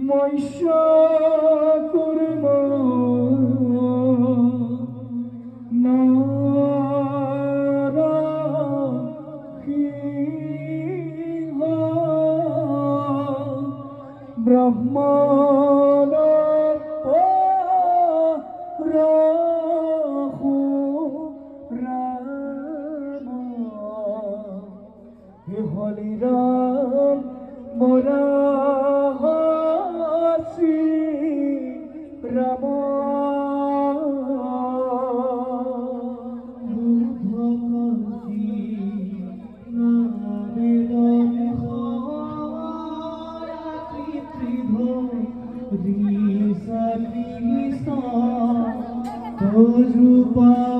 মৈশা করব ব্রহ্মণ রাখু রাম হে হরি রাম মোরা শ্রী রাম Rupa